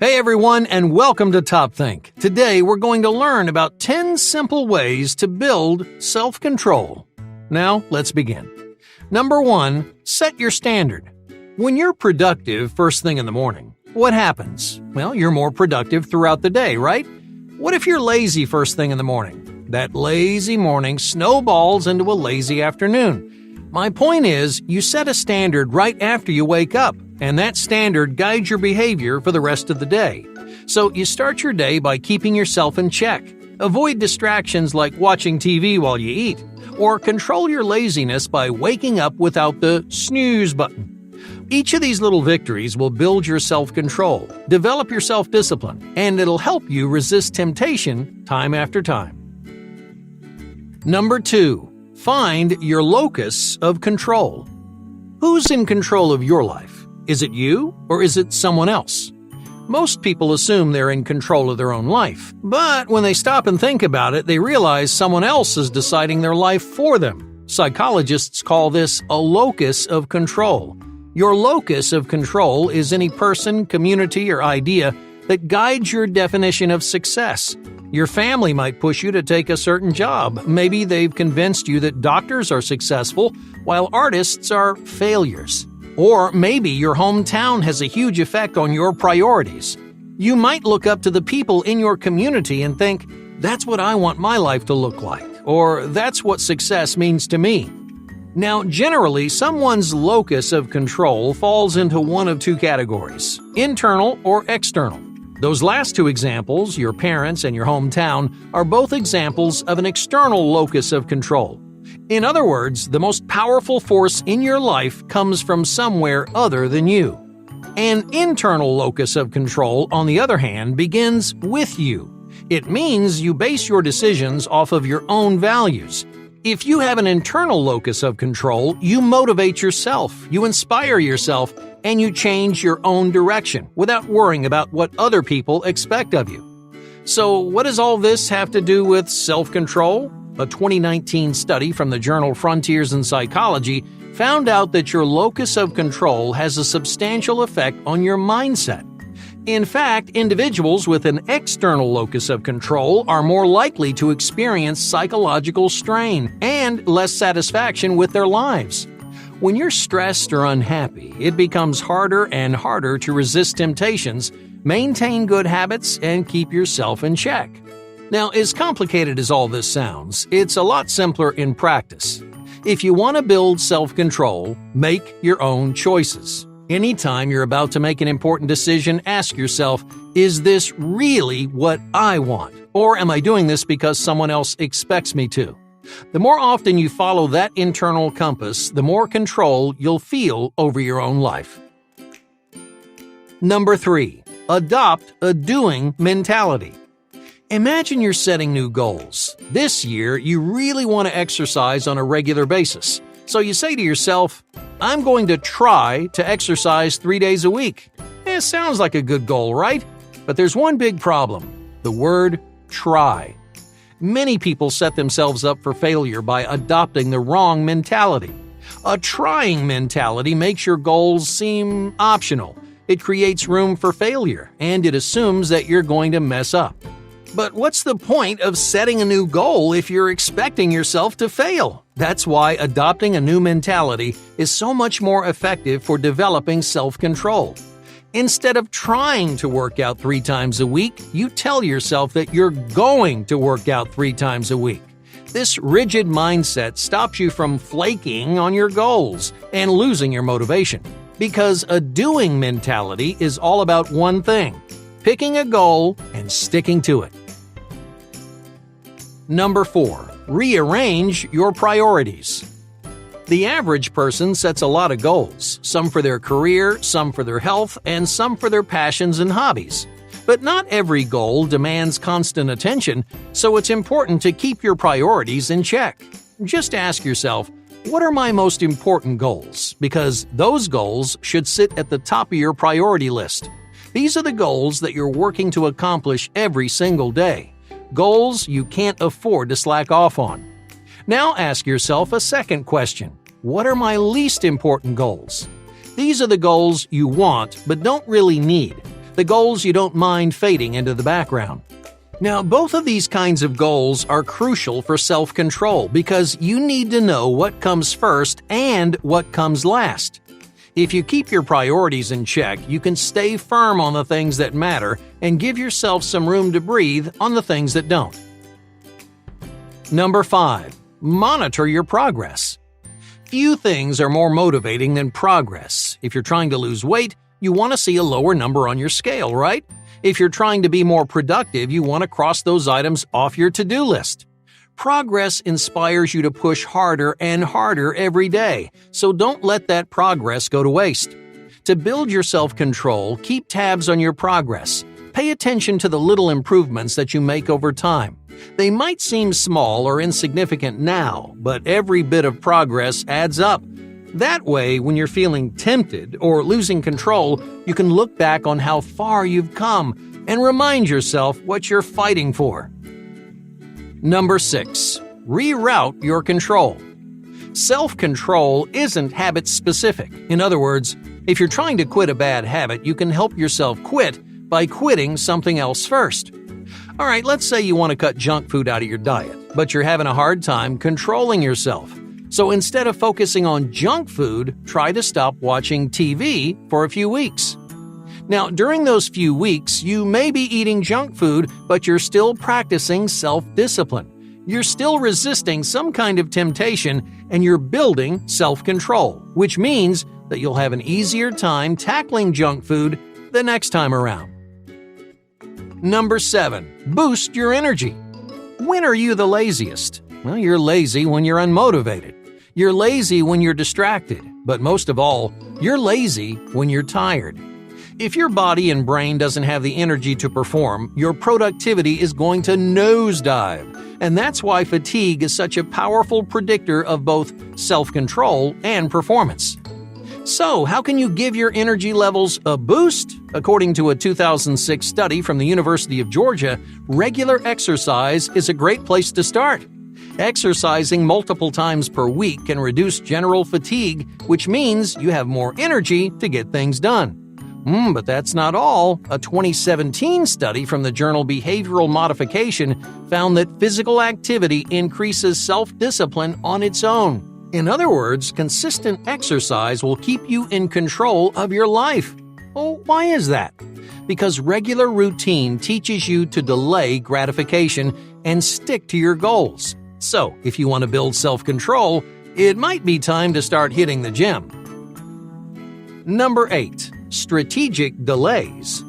Hey everyone, and welcome to Top Think. Today we're going to learn about 10 simple ways to build self-control. Now, let's begin. Number 1, set your standard. When you're productive first thing in the morning, what happens? Well, you're more productive throughout the day, right? What if you're lazy first thing in the morning? That lazy morning snowballs into a lazy afternoon. My point is, you set a standard right after you wake up, and that standard guides your behavior for the rest of the day. So you start your day by keeping yourself in check. Avoid distractions like watching TV while you eat, or control your laziness by waking up without the snooze button. Each of these little victories will build your self-control, develop your self-discipline, and it'll help you resist temptation time after time. Number 2. Find your locus of control. Who's in control of your life? Is it you, or is it someone else? Most people assume they're in control of their own life, but when they stop and think about it, they realize someone else is deciding their life for them. Psychologists call this a locus of control. Your locus of control is any person, community, or idea that guides your definition of success. Your family might push you to take a certain job. Maybe they've convinced you that doctors are successful, while artists are failures. Or maybe your hometown has a huge effect on your priorities. You might look up to the people in your community and think, that's what I want my life to look like, or that's what success means to me. Now, generally, someone's locus of control falls into one of two categories, internal or external. Those last two examples, your parents and your hometown, are both examples of an external locus of control. In other words, the most powerful force in your life comes from somewhere other than you. An internal locus of control, on the other hand, begins with you. It means you base your decisions off of your own values. If you have an internal locus of control, you motivate yourself, you inspire yourself, and you change your own direction without worrying about what other people expect of you. So, what does all this have to do with self-control? A 2019 study from the journal Frontiers in Psychology found out that your locus of control has a substantial effect on your mindset. In fact, individuals with an external locus of control are more likely to experience psychological strain and less satisfaction with their lives. When you're stressed or unhappy, it becomes harder and harder to resist temptations, maintain good habits, and keep yourself in check. Now, as complicated as all this sounds, it's a lot simpler in practice. If you want to build self-control, make your own choices. Anytime you're about to make an important decision, ask yourself, is this really what I want? Or am I doing this because someone else expects me to? The more often you follow that internal compass, the more control you'll feel over your own life. Number 3. Adopt a doing mentality. Imagine you're setting new goals. This year, you really want to exercise on a regular basis. So you say to yourself, I'm going to try to exercise 3 days a week. It sounds like a good goal, right? But there's one big problem: the word try. Many people set themselves up for failure by adopting the wrong mentality. A trying mentality makes your goals seem optional. It creates room for failure, and it assumes that you're going to mess up. But what's the point of setting a new goal if you're expecting yourself to fail? That's why adopting a new mentality is so much more effective for developing self-control. Instead of trying to work out 3 times a week, you tell yourself that you're going to work out 3 times a week. This rigid mindset stops you from flaking on your goals and losing your motivation. Because a doing mentality is all about one thing: picking a goal and sticking to it. Number 4. Rearrange your priorities. The average person sets a lot of goals, some for their career, some for their health, and some for their passions and hobbies. But not every goal demands constant attention, so it's important to keep your priorities in check. Just ask yourself, what are my most important goals? Because those goals should sit at the top of your priority list. These are the goals that you're working to accomplish every single day. Goals you can't afford to slack off on. Now ask yourself a second question. What are my least important goals? These are the goals you want but don't really need. the goals you don't mind fading into the background. Now, both of these kinds of goals are crucial for self-control because you need to know what comes first and what comes last. If you keep your priorities in check, you can stay firm on the things that matter and give yourself some room to breathe on the things that don't. Number 5. Monitor your progress. Few things are more motivating than progress. If you're trying to lose weight, you want to see a lower number on your scale, right? If you're trying to be more productive, you want to cross those items off your to-do list. Progress inspires you to push harder and harder every day, so don't let that progress go to waste. To build your self-control, keep tabs on your progress. Pay attention to the little improvements that you make over time. They might seem small or insignificant now, but every bit of progress adds up. That way, when you're feeling tempted or losing control, you can look back on how far you've come and remind yourself what you're fighting for. Number 6. Reroute your control. Self-control isn't habit-specific. In other words, if you're trying to quit a bad habit, you can help yourself quit by quitting something else first. All right, let's say you want to cut junk food out of your diet, but you're having a hard time controlling yourself. So instead of focusing on junk food, try to stop watching TV for a few weeks. Now, during those few weeks, you may be eating junk food, but you're still practicing self-discipline. You're still resisting some kind of temptation, and you're building self-control, which means that you'll have an easier time tackling junk food the next time around. Number 7. Boost your energy. When are you the laziest? Well, you're lazy when you're unmotivated. You're lazy when you're distracted. But most of all, you're lazy when you're tired. If your body and brain doesn't have the energy to perform, your productivity is going to nosedive. And that's why fatigue is such a powerful predictor of both self-control and performance. So, how can you give your energy levels a boost? According to a 2006 study from the University of Georgia, regular exercise is a great place to start. Exercising multiple times per week can reduce general fatigue, which means you have more energy to get things done. But that's not all. A 2017 study from the journal Behavioral Modification found that physical activity increases self-discipline on its own. In other words, consistent exercise will keep you in control of your life. Oh, why is that? Because regular routine teaches you to delay gratification and stick to your goals. So, if you want to build self-control, it might be time to start hitting the gym. Number 8. Strategic delays.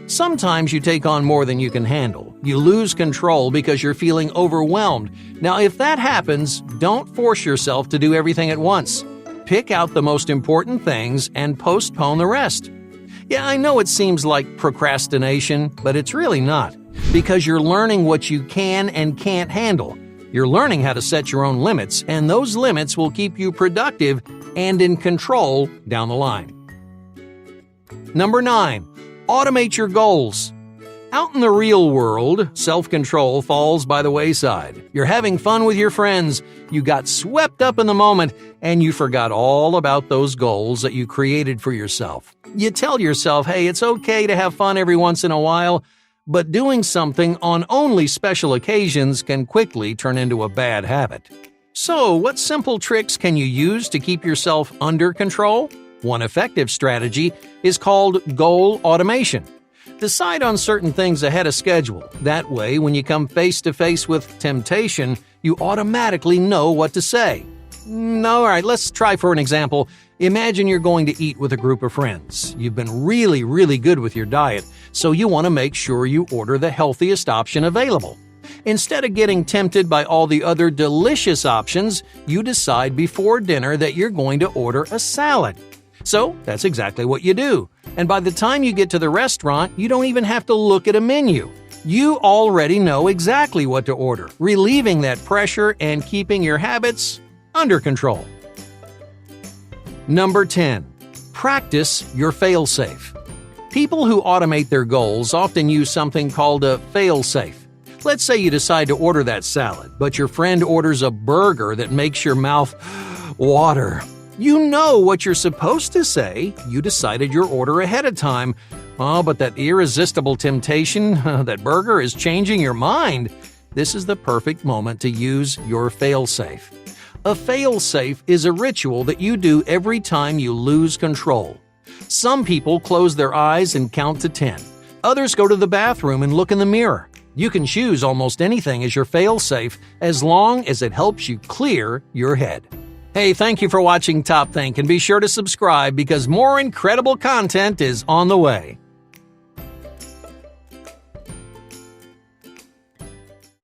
Sometimes you take on more than you can handle. You lose control because you're feeling overwhelmed. Now, if that happens, don't force yourself to do everything at once. Pick out the most important things and postpone the rest. Yeah, I know it seems like procrastination, but it's really not, because you're learning what you can and can't handle. You're learning how to set your own limits, and those limits will keep you productive and in control down the line. Number 9. Automate your goals. Out in the real world, self-control falls by the wayside. You're having fun with your friends, you got swept up in the moment, and you forgot all about those goals that you created for yourself. You tell yourself, hey, it's okay to have fun every once in a while, but doing something on only special occasions can quickly turn into a bad habit. So, what simple tricks can you use to keep yourself under control? One effective strategy is called goal automation. Decide on certain things ahead of schedule. That way, when you come face to face with temptation, you automatically know what to say. All right, let's try for an example. Imagine you're going to eat with a group of friends. You've been really good with your diet, so you want to make sure you order the healthiest option available. Instead of getting tempted by all the other delicious options, you decide before dinner that you're going to order a salad. So, that's exactly what you do. And by the time you get to the restaurant, you don't even have to look at a menu. You already know exactly what to order, relieving that pressure and keeping your habits under control. Number 10. Practice your fail-safe. People who automate their goals often use something called a fail-safe. Let's say you decide to order that salad, but your friend orders a burger that makes your mouth water. You know what you're supposed to say. You decided your order ahead of time. Oh, but that irresistible temptation, that burger is changing your mind. This is the perfect moment to use your fail-safe. A fail-safe is a ritual that you do every time you lose control. Some people close their eyes and count to 10. Others go to the bathroom and look in the mirror. You can choose almost anything as your fail-safe as long as it helps you clear your head. Hey, thank you for watching Top Think, and be sure to subscribe because more incredible content is on the way.